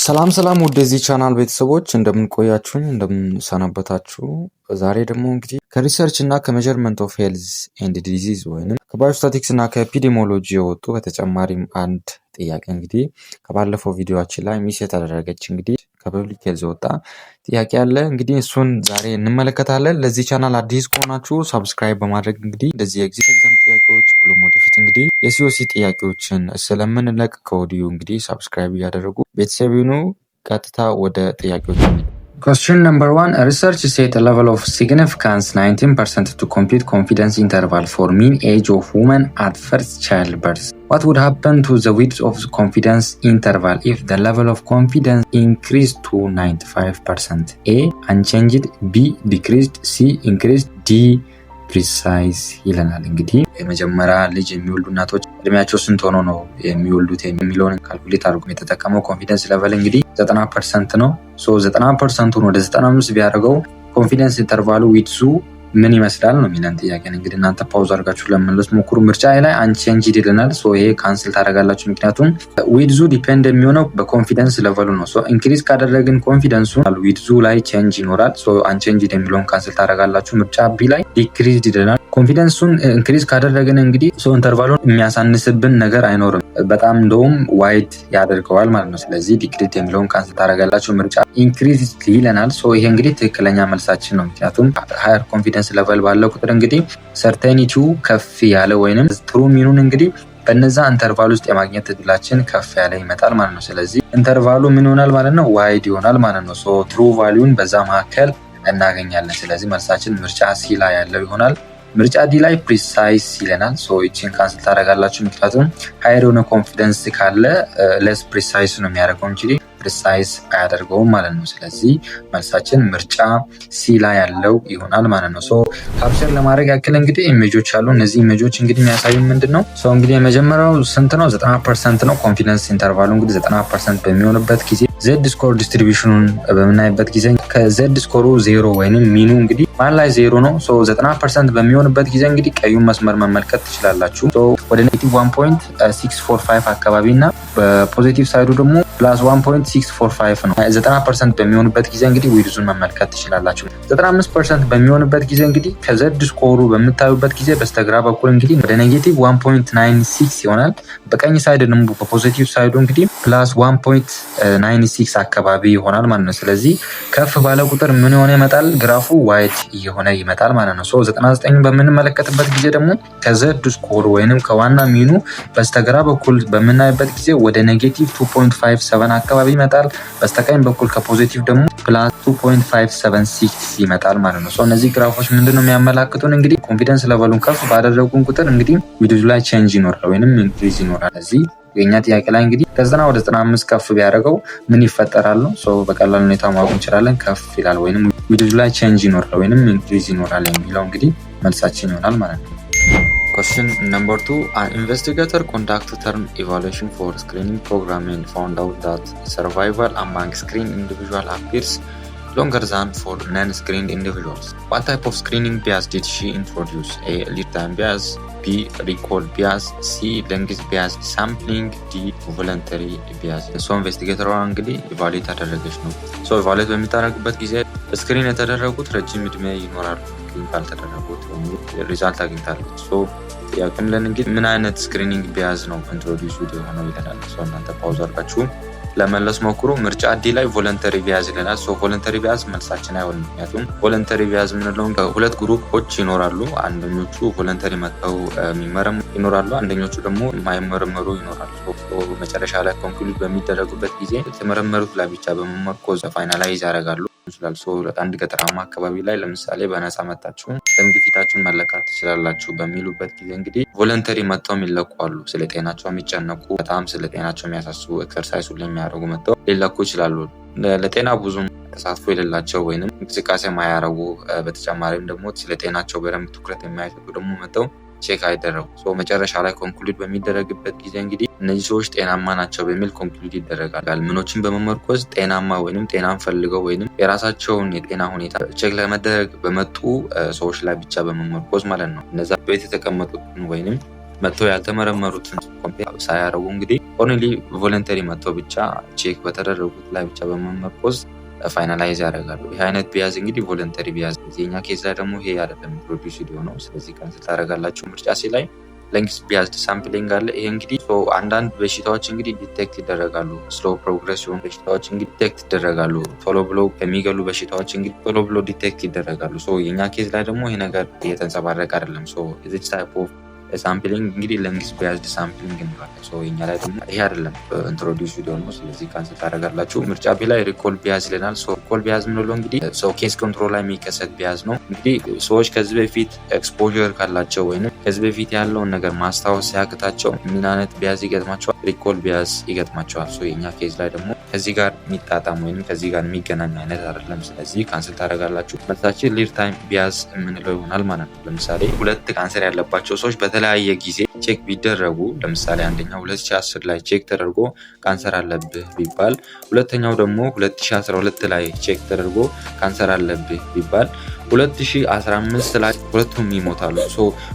ሰላም ወደዚህ ቻናል ቤተሰቦች እንደምን ቆያችሁኝ እንደምን ሰነበታችሁ። ዛሬ ደግሞ እንግዲህ ከሪሰርች እና ከሜዠርመንት ኦፍ ሄልዝ ኤንድ ዲዚዝ ወይንም ከባዮስታቲክስ እና ከኤፒዲሞሎጂ የወጡ በተጨማሪም አንድ ጥያቄ እንግዲህ ከባለፈው ቪዲዮአችን ላይ ሚስ የተደረገች እንግዲህ ከፐብሊክ ሄልዝ ወጣ ጥያቄ አለ። እንግዲህ እሱን ዛሬ እንመለከታለን። ለዚህ ቻናል አዲስ ከሆናችሁ ሰብስክራይብ በማድረግ እንግዲህ እንደዚህ የኤግዚት ኤግዛም ጥያቄዎች ብሎም ወደፊት እንግዲህ የሲኦሲ ጥያቄዎችን ስለምንለቅ ከወዲሁ እንግዲህ ሰብስክራይብ እያደረጉ ቤተሰብ ይሁኑ። ቀጥታ ወደ ጥያቄዎች። Question number 1. Research set a level of significance 19% to compute confidence interval for mean age of women at first childbirth. What would happen to the width of the confidence interval if the level of confidence increased to 95%? A. Unchanged. B. Decreased. C. Increased. D. ፕሪሳይዝ ይለናል። እንግዲህ የመጀመሪያ ልጅ የሚወልዱ እናቶች እድሜያቸው ስንት ሆኖ ነው የሚወልዱት የሚለውን ካልኩሌት አድርጎ የተጠቀመው ኮንፊደንስ ሌቨል እንግዲህ 90% ነው። 90%ን ወደ 95 ቢያደርገው ኮንፊደንስ ኢንተርቫሉ ዊድዙ ምን ይመስላል ነው የሚለን ጥያቄ። እንግዲህ እናንተ ፓውዝ አድርጋችሁ ለመመለስ ሞክሩ። ምርጫ ላይ አንቼንጅድ ይለናል። ይሄ ካንስል ታደርጋላችሁ፣ ምክንያቱም ዊድዙ ዲፔንድ የሚሆነው በኮንፊደንስ ሌቨሉ ነው። ኢንክሪዝ ካደረግን ኮንፊደንሱ ዊድዙ ላይ ቼንጅ ይኖራል። አንቼንጅድ የሚለውን ካንስል ታደርጋላችሁ። ምርጫ ቢ ላይ ዲክሪዝድ ይለናል። ኮንፊደንሱን ኢንክሪዝ ካደረግን እንግዲህ ኢንተርቫሉን የሚያሳንስብን ነገር አይኖርም፣ በጣም እንደውም ዋይድ ያደርገዋል ማለት ነው። ስለዚህ ዲክሪዝድ የሚለውን ካንስል ታደርጋላችሁ። ምርጫ ኢንክሪዝድ ይለናል። ይሄ እንግዲህ ትክክለኛ መልሳችን ነው፣ ምክንያቱም ሃየር ኮንፊደንስ ሌቨል ባለው ቁጥር እንግዲህ ሰርቴኒቲው ከፍ ያለ ወይንም ትሩ ሚኑን እንግዲህ በነዛ ኢንተርቫል ውስጥ የማግኘት እድላችን ከፍ ያለ ይመጣል ማለት ነው። ስለዚህ ኢንተርቫሉ ምን ይሆናል ማለት ነው? ዋይድ ይሆናል ማለት ነው። ትሩ ቫልዩን በዛ መካከል እናገኛለን። ስለዚህ መልሳችን ምርጫ ሲ ላይ ያለው ይሆናል። ምርጫ ዲ ላይ ፕሪሳይዝ ይለናል። ይቺን ካንስል ታደርጋላችሁ፣ ምክንያቱም ሃየር የሆነ ኮንፊደንስ ካለ ለስ ፕሪሳይዝ ነው የሚያደርገው እንጂ ፕሪሳይዝ አያደርገውም ማለት ነው። ስለዚህ መልሳችን ምርጫ ሲ ላይ ያለው ይሆናል ማለት ነው። ካፕቸር ለማድረግ ያክል እንግዲህ ኢሜጆች አሉ። እነዚህ ኢሜጆች እንግዲህ የሚያሳዩ ምንድን ነው? እንግዲህ የመጀመሪያው ስንት ነው? 90% ነው። ኮንፊደንስ ኢንተርቫሉ እንግዲህ 90% በሚሆንበት ጊዜ ዜድ ስኮር ዲስትሪቢዩሽኑን በምናይበት ጊዜ ከዜድ ስኮሩ 0 ወይንም ሚኑ እንግዲህ ማን ላይ 0 ነው። 90% በሚሆንበት ጊዜ እንግዲህ ቀዩን መስመር መመልከት ትችላላችሁ። ወደ ኔጌቲቭ 1.645 አካባቢ እና በፖዚቲቭ ሳይዱ ደግሞ ፕላስ 1.645 ነው። 90% በሚሆንበት ጊዜ እንግዲህ ዊድዙን መመልከት ትችላላችሁ። 95% በሚሆንበት ጊዜ እንግዲህ ከዜድ ስኮሩ በምታዩበት ጊዜ በስተግራ በኩል እንግዲህ ወደ ኔጌቲቭ 1.96 ይሆናል። በቀኝ ሳይድ ደግሞ በፖዚቲቭ ሳይዱ እንግዲህ ፕላስ 1.96 አካባቢ ይሆናል ማለት ነው። ስለዚህ ከፍ ባለ ቁጥር ምን ሆነ ይመጣል? ግራፉ ዋይድ እየሆነ ይመጣል ማለት ነው። 99 በምንመለከትበት ጊዜ ደግሞ ከዜድ ስኮሩ ወይንም ከዋና ሚኑ በስተግራ በኩል በምናይበት ጊዜ ወደ ኔጌቲቭ 2.57 አካባቢ ይመጣል። በስተቀኝ በኩል ከፖዚቲቭ ደግሞ ፕላስ 2.576 ይመጣል ማለት ነው። እነዚህ ግራፎች ምንድነው የሚያመላክቱን? እንግዲህ ኮንፊደንስ ሌቨሉን ከፍ ባደረጉን ቁጥር እንግዲህ ዊድዙ ላይ ቼንጅ ይኖራል ወይንም ኢንክሪዝ ይኖራል። እዚህ የኛ ጥያቄ ላይ እንግዲህ ከ90 ወደ 95 ከፍ ቢያደርገው ምን ይፈጠራል ነው። በቀላል ሁኔታ ማወቅ እንችላለን። ከፍ ይላል ወይንም ዊድዙ ላይ ቼንጅ ይኖራል ወይንም ኢንክሪዝ ይኖራል የሚለው እንግዲህ መልሳችን ይሆናል ማለት ነው። Question number 2. An investigator conducted term evaluation for screening program and found out that survival among screened individuals appears longer than for non-screened individuals. What type of screening bias did she introduce? A. Lead time bias. B. Recall bias. C. Length bias. Sampling. D. Voluntary bias. ኢንቨስቲጌተሯ እንግዲህ ኢቫሉዌት ያደረገች ነው። ኢቫሉዌት በሚታረግበት ጊዜ ስክሪን የተደረጉት ረጅም እድሜ ይኖራሉ፣ ግን ካልተደረጉት ሪዛልት አግኝታለች። ጥያቄም ለን እንግዲህ ምን አይነት ስክሪኒንግ ቢያዝ ነው ኢንትሮዲዩስ የሆነው ይለናል። እናንተ ፓውዝ አድርጋችሁ ለመለስ ሞክሩ። ምርጫ ዲ ላይ ቮለንተሪ ቢያዝ ይለናል። ቮለንተሪ ቢያዝ መልሳችን አይሆንም፣ ምክንያቱም ቮለንተሪ ቢያዝ የምንለው ሁለት ግሩፖች ይኖራሉ። አንደኞቹ ቮለንተሪ መጥተው የሚመረምሩ ይኖራሉ፣ አንደኞቹ ደግሞ የማይመረመሩ ይኖራሉ። መጨረሻ ላይ ኮንክሉድ በሚደረጉበት ጊዜ የተመረመሩት ላይ ብቻ በመመርኮዝ ፋይናላይዝ ያደርጋሉ ይችላል። አንድ ገጠራማ አካባቢ ላይ ለምሳሌ በነፃ መጣችሁ ደም ግፊታችሁን መለካት ትችላላችሁ በሚሉበት ጊዜ እንግዲህ ቮለንተሪ መጥተው የሚለቁ፣ ስለ ጤናቸው የሚጨነቁ፣ በጣም ስለ ጤናቸው የሚያሳስቡ ኤክሰርሳይዝ የሚያደርጉ መጥተው ሊለኩ ይችላሉ። ለጤና ብዙም ተሳትፎ የሌላቸው ወይንም እንቅስቃሴ ማያረጉ፣ በተጨማሪም ደግሞ ስለ ጤናቸው በደንብ ትኩረት የማይሰጡ ደግሞ መጥተው ቼክ አይደረጉ። መጨረሻ ላይ ኮንክሉድ በሚደረግበት ጊዜ እንግዲህ እነዚህ ሰዎች ጤናማ ናቸው በሚል ኮንክሉድ ይደረጋል። ምኖችን በመመርኮዝ ጤናማ ወይንም ጤናን ፈልገው ወይንም የራሳቸውን የጤና ሁኔታ ቼክ ለመደረግ በመጡ ሰዎች ላይ ብቻ በመመርኮዝ ማለት ነው። እነዛ ቤት የተቀመጡትን ወይንም መጥተው ያልተመረመሩትን ኮምፔር ሳያደርጉ እንግዲህ ኦንሊ ቮለንተሪ መጥተው ብቻ ቼክ በተደረጉት ላይ ብቻ በመመርኮዝ ፋይናላይዝ ያደርጋሉ። ይህ አይነት ቢያዝ እንግዲህ ቮለንተሪ ቢያዝ። የኛ ኬዝ ላይ ደግሞ ይሄ አይደለም ፕሮዲውስድ የሆነው። ስለዚህ ካንስል ታደርጋላችሁ። ምርጫ ሲ ላይ ሌንግዝ ቢያዝድ ሳምፕሊንግ አለ። ይሄ እንግዲህ አንዳንድ በሽታዎች እንግዲህ ዲቴክት ይደረጋሉ። ስሎ ፕሮግረስ የሆኑ በሽታዎች እንግዲህ ዲቴክት ይደረጋሉ። ቶሎ ብሎ ከሚገሉ በሽታዎች እንግዲህ ቶሎ ብሎ ዲቴክት ይደረጋሉ። የኛ ኬዝ ላይ ደግሞ ይሄ ነገር እየተንጸባረቀ አይደለም። this type of ሳምፕሊንግ እንግዲህ ሌንግዝ ቢያዝድ ሳምፕሊንግ እንላለን። የኛ ላይ ደግሞ ይሄ አይደለም ኢንትሮዲውስ ቪዲዮ ነው። ስለዚህ ካንስል ታደርጋላችሁ። ምርጫ ቢ ላይ ሪኮል ቢያዝ ይለናል። ሪኮል ቢያዝ ምንለው እንግዲህ ኬስ ኮንትሮል ላይ የሚከሰት ቢያዝ ነው። እንግዲህ ሰዎች ከዚህ በፊት ኤክስፖዠር ካላቸው ወይም ከዚህ በፊት ያለውን ነገር ማስታወስ ሲያቅታቸው ምን አይነት ቢያዝ ይገጥማቸዋል? ሪኮል ቢያዝ ይገጥማቸዋል። የኛ ኬዝ ላይ ደግሞ ከዚህ ጋር የሚጣጣም ወይም ከዚህ ጋር የሚገናኝ አይነት አይደለም። ስለዚህ ካንስል ታደርጋላችሁ። መልሳችን ሊር ታይም ቢያዝ የምንለው ይሆናል ማለት ነው። ለምሳሌ ሁለት ካንሰር ያለባቸው ሰዎች በተለያየ ጊዜ ቼክ ቢደረጉ፣ ለምሳሌ አንደኛው 2010 ላይ ቼክ ተደርጎ ካንሰር አለብህ ቢባል፣ ሁለተኛው ደግሞ 2012 ላይ ቼክ ተደርጎ ካንሰር አለብህ ቢባል 2015 ላይ ሁለቱም ይሞታሉ።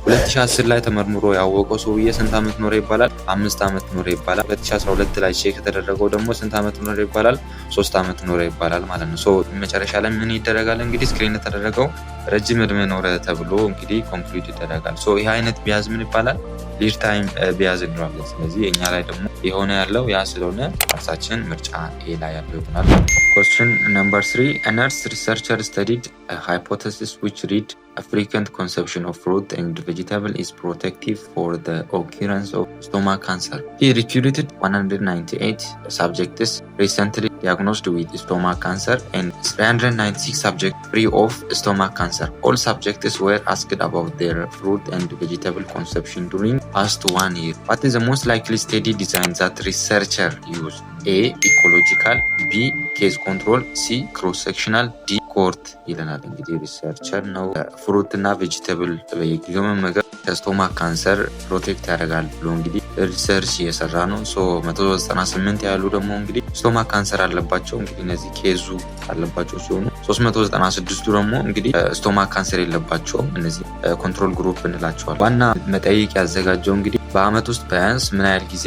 2010 ላይ ተመርምሮ ያወቀው ሰውዬ ስንት ዓመት ኖረ ይባላል? 5 ዓመት ኖረ ይባላል። 2012 ላይ ቼክ የተደረገው ደግሞ ስንት ዓመት ኖረ ይባላል? 3 ዓመት ኖረ ይባላል ማለት ነው። መጨረሻ ላይ ምን ይደረጋል? እንግዲህ ስክሪን የተደረገው ረጅም እድሜ ኖረ ተብሎ እንግዲህ ኮንክሉድ ይደረጋል። ይህ አይነት ቢያዝ ምን ይባላል? ሊር ታይም ቢያዝ እንለዋለን። ስለዚህ እኛ ላይ ደግሞ የሆነ ያለው ያ ስለሆነ ራሳችን ምርጫ ኤ ላይ ያለው ይሆናል። Question number 3. A nurse researcher studied a hypothesis which read a frequent consumption of fruit and vegetable is protective for the occurrence of stomach cancer. He recruited 198 subjects recently diagnosed with stomach cancer and 396 subjects free of stomach cancer. All subjects were asked about their fruit and vegetable consumption during past 1 year. What is the most likely study design that researcher used? A. Ecological, B. Case control, C. cross-sectional, D. ኮርት ይለናል። እንግዲህ ሪሰርቸር ነው ፍሩት እና ቬጂተብል በየጊዜው መመገብ ከስቶማክ ካንሰር ፕሮቴክት ያደርጋል ብሎ እንግዲህ ሪሰርች እየሰራ ነው። 198 ያሉ ደግሞ እንግዲህ ስቶማክ ካንሰር አለባቸው። እንግዲህ እነዚህ ኬዙ አለባቸው ሲሆኑ 396ቱ ደግሞ እንግዲህ ስቶማክ ካንሰር የለባቸውም። እነዚህ ኮንትሮል ግሩፕ እንላቸዋል። ዋና መጠይቅ ያዘጋጀው እንግዲህ በአመት ውስጥ ቢያንስ ምን ያህል ጊዜ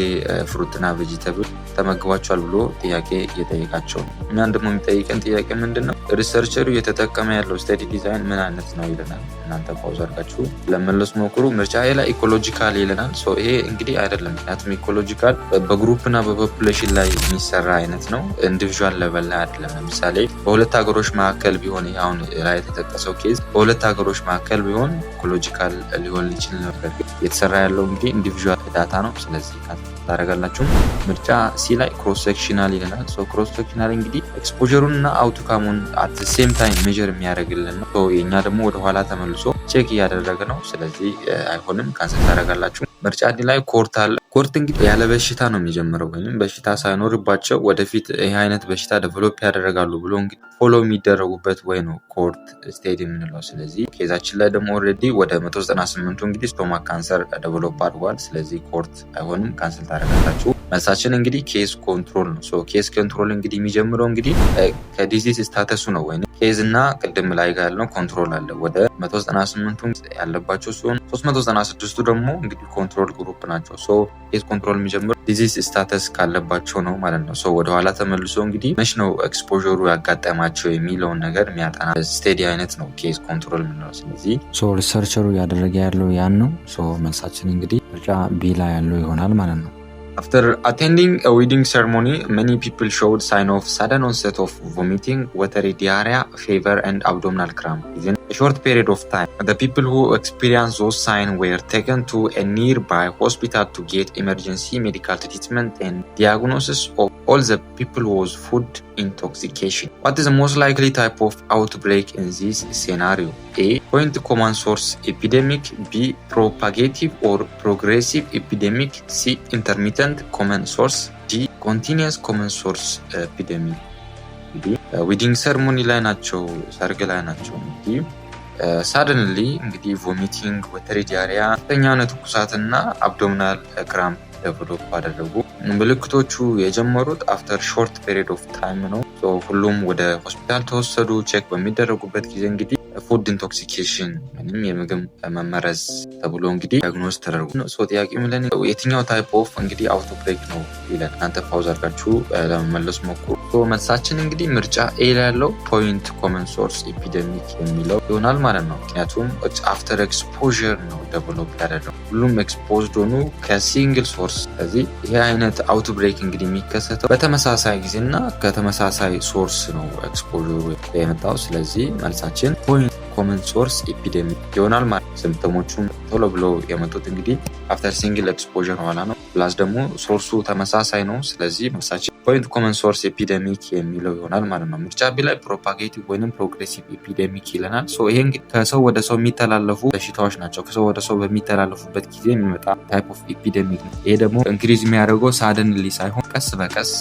ፍሩትና ቬጂተብል ተመግባቸዋል ብሎ ጥያቄ እየጠየቃቸው ነው። እኛን ደግሞ የሚጠይቀን ጥያቄ ምንድን ነው? ሪሰርቸሩ እየተጠቀመ ያለው ስተዲ ዲዛይን ምን አይነት ነው ይለናል። እናንተ ፓውዝ አድርጋችሁ ለመለስ ሞክሩ። ምርጫ ላይ ኢኮሎጂካል ይለናል። ይሄ እንግዲህ አይደለም። ምክንያቱም ኢኮሎጂካል በግሩፕና በፖፑሌሽን ላይ የሚሰራ አይነት ነው። ኢንዲቪዥዋል ሌቨል ላይ አይደለም። ለምሳሌ በሁለት ሀገሮች መካከል ቢሆን አሁን ላይ የተጠቀሰው ኬዝ በሁለት ሀገሮች መካከል ቢሆን ኢኮሎጂካል ሊሆን ይችል ነበር። የተሰራ ያለው እንግዲህ ኢንዲቪዥዋል ዳታ ነው። ስለዚህ ታደርጋላችሁ። ምርጫ ሲ ላይ ክሮስ ሴክሽናል ይለናል። ክሮስ ሴክሽናል እንግዲህ ኤክስፖዠሩን እና አውትካሙን አት ሴም ታይም ሜጀር የሚያደርግልን ነው። የኛ ደግሞ ወደኋላ ተመልሶ ቼክ እያደረገ ነው። ስለዚህ አይሆንም፣ ካንሰል ታደርጋላችሁ። ምርጫ ዲ ላይ ኮርት አለ። ኮርት እንግዲህ ያለ በሽታ ነው የሚጀምረው ወይም በሽታ ሳይኖርባቸው ወደፊት ይህ አይነት በሽታ ዴቨሎፕ ያደረጋሉ ብሎ እንግዲህ ፎሎ የሚደረጉበት ወይ ነው ኮርት ስቴጅ የምንለው። ስለዚህ ኬዛችን ላይ ደግሞ ኦልሬዲ ወደ 198ቱ እንግዲህ ስቶማክ ካንሰር ዴቨሎፕ አድርጓል። ስለዚህ ኮርት አይሆንም፣ ካንሰል ታደርጋላችሁ። መልሳችን እንግዲህ ኬዝ ኮንትሮል ነው። ኬዝ ኮንትሮል እንግዲህ የሚጀምረው እንግዲህ ከዲዚዝ ስታተሱ ነው ወይም ኬዝ እና ቅድም ላይ ጋር ያለው ኮንትሮል አለ። ወደ 198ቱ ያለባቸው ሲሆን 396ቱ ደግሞ እንግዲህ ኮንትሮል ግሩፕ ናቸው። ኬዝ ኮንትሮል የሚጀምረው ዲዚዝ ስታተስ ካለባቸው ነው ማለት ነው። ወደኋላ ተመልሶ እንግዲህ መች ነው ኤክስፖዠሩ ያጋጠማቸው የሚለውን ነገር የሚያጠና ስቴዲ አይነት ነው ኬዝ ኮንትሮል የምንለው። ስለዚህ ሪሰርቸሩ እያደረገ ያለው ያን ነው። መልሳችን እንግዲህ ምርጫ ቢ ላይ ያለው ይሆናል ማለት ነው። After attending a wedding ceremony, many people showed sign of sudden onset of vomiting, watery diarrhea, fever, and abdominal cramp. Within a short period of time, the people who experienced those signs were taken to a nearby hospital to get emergency medical treatment and diagnosis of all the people who was food intoxication. What is the most likely type of outbreak in this scenario? A. Point common source epidemic, B. propagative or progressive epidemic, C. intermittent common source, D. continuous common source epidemic. ዌዲንግ ሰርሞኒ ላይ ናቸው፣ ሰርግ ላይ ናቸው። እንግዲህ ሳደንሊ እንግዲህ ቮሚቲንግ፣ ወተሪ ዲያሪያ፣ ከፍተኛ የሆነ ትኩሳትና አብዶሚናል ክራምፕ ዴቨሎፕ አደረጉ። ምልክቶቹ የጀመሩት አፍተር ሾርት ፔሪድ ኦፍ ታይም ነው። ሁሉም ወደ ሆስፒታል ተወሰዱ። ቼክ በሚደረጉበት ጊዜ እንግዲህ ፉድ ኢንቶክሲኬሽን ወይም የምግብ መመረዝ ተብሎ እንግዲህ ዲያግኖስ ተደርጎ ነው። ጥያቄው ምን የትኛው ታይፕ ኦፍ እንግዲህ አውቶብሬክ ነው ይላል። እናንተ ፓውዝ አድርጋችሁ ለመመለስ ሞክሩ። መልሳችን እንግዲህ ምርጫ ኤ ላይ ያለው ፖይንት ኮመን ሶርስ ኤፒደሚክ የሚለው ይሆናል ማለት ነው። ምክንያቱም አፍተር ኤክስፖዠር ነው ዴቨሎፕ ያደረገው። ሁሉም ኤክስፖዝድ ሆኑ ከሲንግል ሶርስ። ስለዚህ ይሄ አይነት አውትብሬክ እንግዲህ የሚከሰተው በተመሳሳይ ጊዜና ከተመሳሳይ ሶርስ ነው ኤክስፖዠሩ የመጣው። ስለዚህ መልሳችን ፖይንት ኮመን ሶርስ ኤፒደሚክ ይሆናል ማለት ነው። ሲምፕተሞቹም ቶሎ ብሎ የመጡት እንግዲህ አፍተር ሲንግል ኤክስፖዠር ኋላ ነው። ፕላስ ደግሞ ሶርሱ ተመሳሳይ ነው። ስለዚህ መልሳችን ፖይንት ኮመን ሶርስ ኤፒደሚክ የሚለው ይሆናል ማለት ነው። ምርጫ ቢ ላይ ፕሮፓጌቲቭ ወይንም ፕሮግሬሲቭ ኤፒደሚክ ይለናል። ይሄ እንግዲህ ከሰው ወደ ሰው የሚተላለፉ በሽታዎች ናቸው። ከሰው ወደ ሰው በሚተላለፉበት ጊዜ የሚመጣ ታይፕ ኦፍ ኤፒደሚክ ነው። ይሄ ደግሞ ኢንክሪዝ የሚያደርገው ሳደንሊ ሳይሆን ቀስ በቀስ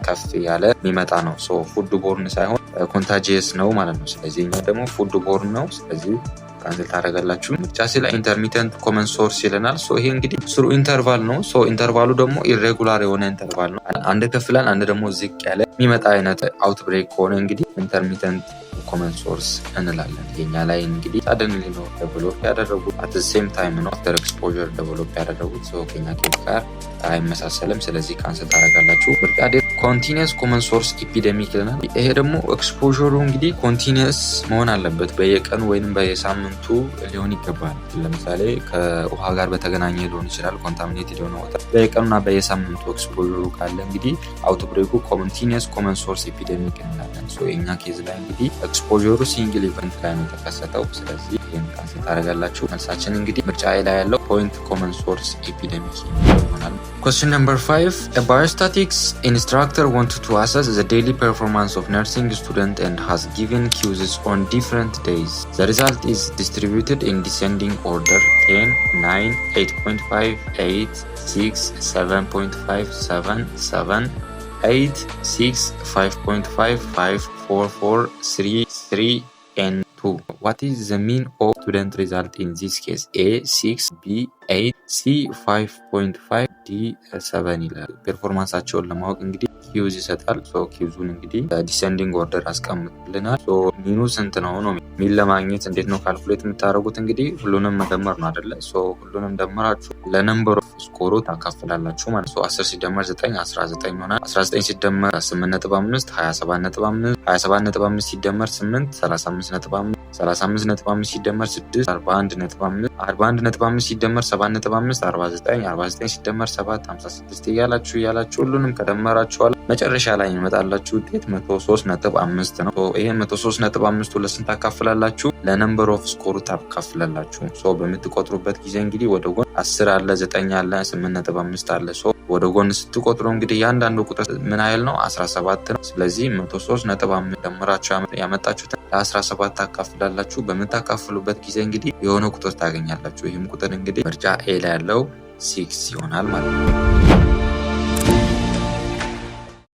ከፍ ያለ የሚመጣ ነው። ፉድ ቦርን ሳይሆን ኮንታጂየስ ነው ማለት ነው። ስለዚህ እኛ ደግሞ ፉድ ቦርን ነው። ስለዚህ ካንስል ታደርጋላችሁ። ምርጫ ሲ ላይ ኢንተርሚተንት ኮመን ሶርስ ይለናል። ይሄ እንግዲህ ስሩ ኢንተርቫል ነው። ኢንተርቫሉ ደግሞ ኢሬጉላር የሆነ ኢንተርቫል ነው። አንድ ከፍ ይላል፣ አንድ ደግሞ ዝቅ ያለ የሚመጣ አይነት አውትብሬክ ከሆነ እንግዲህ ኢንተርሚተንት ኮመን ሶርስ እንላለን። የኛ ላይ እንግዲህ ሳደንሊ ነው ዴቨሎፕ ያደረጉት አት ሴም ታይም ነው አፍተር ኤክስፖዠር ዴቨሎፕ ያደረጉት። ከኛ ኬዝ ጋር አይመሳሰልም። ስለዚህ ካንስል ታደርጋላችሁ። ምርጫ ዲ ኮንቲኒየስ ኮመን ሶርስ ኤፒደሚክ ይለናል። ይሄ ደግሞ ኤክስፖዠሩ እንግዲህ ኮንቲኒየስ መሆን አለበት። በየቀኑ ወይም በየሳምንቱ ሊሆን ይገባል። ለምሳሌ ከውሃ ጋር በተገናኘ ሊሆን ይችላል። ኮንታሚኔትድ የሆነ ወተር በየቀኑና በየሳምንቱ ኤክስፖዠሩ ካለ እንግዲህ አውትብሬኩ ኮንቲኒየስ ኮመን ሶርስ ኤፒደሚክ እንላለን። የኛ ኬዝ ላይ እንግዲህ ኤክስፖዠሩ ሲንግል ኢቨንት ላይ ነው የተከሰተው። ስለዚህ ይህን ካንስል ታደርጋላችሁ። መልሳችን እንግዲህ ምርጫ ላይ ያለው ፖይንት ኮመን ሶርስ ኤፒደሚክ ይሆናል። Question number 5. A biostatics instructor wanted to assess the daily performance of nursing student and has given quizzes on different days. The result is distributed in descending order: 10, 9, 8.5, 8, 6, 7.5, 7, 7, 8, 6, 5.5, 5, 4, 4, 3, 3, and 2. What is the mean of student result in this case? A 6, B 8, C 5.5, D 7 ይላል። ፐርፎርማንሳቸውን ለማወቅ እንግዲህ ኪውዝ ይሰጣል። ኪውዙን እንግዲህ ዲሰንዲንግ ኦርደር አስቀምጥልናል። ሚኑ ስንት ነው ነው ሚን ለማግኘት እንዴት ነው ካልኩሌት የምታደርጉት? እንግዲህ ሁሉንም መደመር ነው አይደለ? ሁሉንም ደመራችሁ ለነምበር ኦፍ ስኮሩ ታካፍላላችሁ ማለት ነው። 10 ሲደመር 9 19 ይሆናል። 19 ሲደመር 8.5 27.5 27.5 ሲደመር 8 35.5 35.5 ሲደመር 6 41.5 41.5 ሲደመር 7.5 49 49 ሲደመር 7 56 እያላችሁ ሁሉንም ከደመራችኋል መጨረሻ ላይ ይመጣላችሁ ውጤት 103.5 ነው። ይሄ 103.5 ለስንት ታካፍላላችሁ? ለነምበር ኦፍ ስኮሩ ታካፍላላችሁ። በምትቆጥሩበት ጊዜ እንግዲህ ወደ ጎን 10 አለ፣ 9 አለ፣ 8.5 አለ። ወደ ጎን ስትቆጥሩ እንግዲህ ያንዳንዱ ቁጥር ምን ያህል ነው? 17 ነው። ስለዚህ 103.5 ደምራችሁ ያመጣችሁት ለ17 ታካፍላላችሁ። በምታካፍሉበት ጊዜ እንግዲህ የሆነ ቁጥር ታገኛላችሁ። ይህም ቁጥር እንግዲህ ምርጫ ኤ ላይ ያለው 6 ይሆናል ማለት ነው።